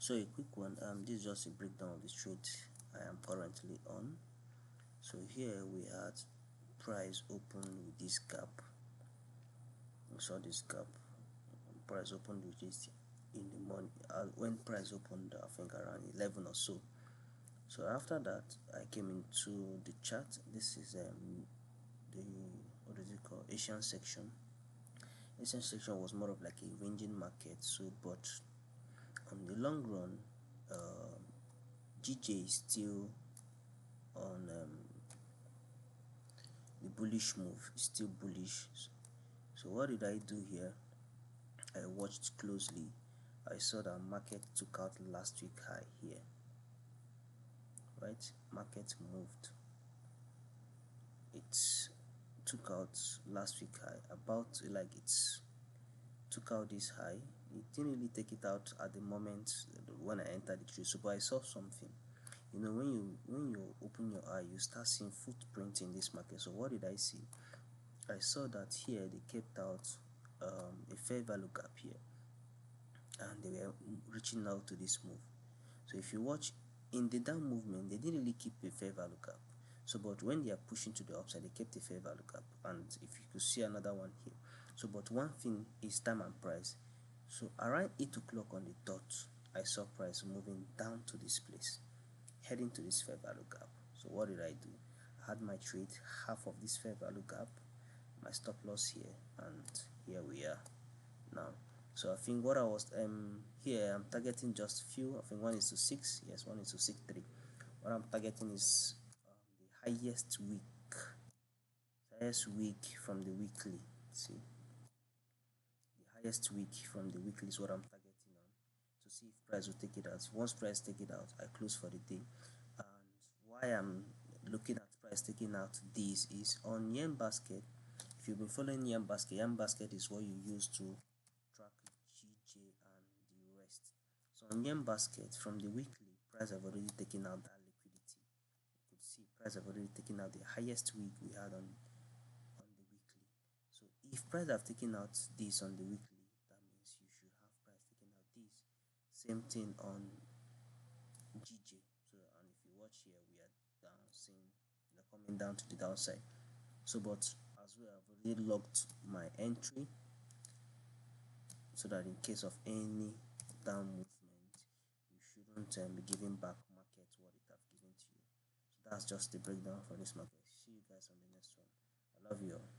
So a quick one, this is just a breakdown of the trade I am currently on. So here we had price open with this gap. We saw this gap. Price opened with this in the morning. When price opened, I think around 11 or so. So after that, I came into the chart. This is the, what is it called, Asian section. Asian section was more of like a ranging market. So, but on the long run, GJ is still on the bullish move, is still bullish. So what did I do here? I watched closely. I saw that market took out last week high here, right? Market moved, it took out last week high, about like it's took out this high. It didn't really take it out at the moment when I entered the trade. So but I saw something. You know, when you open your eye, you start seeing footprint in this market. So what did I see? I saw that here they kept out a fair value gap here, and they were reaching out to this move. So if you watch in the down movement, they didn't really keep a fair value gap. So but when they are pushing to the upside, they kept a fair value gap. And if you could see another one here. So but one thing is time and price. So around 8 o'clock on the dot, I saw price moving down to this place, heading to this fair value gap. So what did I do? I had my trade half of this fair value gap, my stop loss here, and here we are now. So I think what I was here, I'm targeting just few. I think 1:6. Yes, 1:6.3. What I'm targeting is the highest week from the weekly. See, the highest week from the weekly is what I'm targeting on, to see if price will take it out. Once price take it out, I close for the day. And why I'm looking at price taking out this is on Yen Basket. If you've been following Yen Basket is what you use to track GJ and the rest. So on Yen Basket, from the weekly, price have already taken out that liquidity. You could see price have already taken out the highest week we had on the weekly. So if price have taken out this on the weekly, that means you should have price taking out this. Same thing on GJ. So and if you watch here, we are down, seeing coming down to the downside. So but as well, I've already locked my entry, so that in case of any down movement, you shouldn't be giving back market what it have given to you. So that's just the breakdown for this market. See you guys on the next one. I love you all.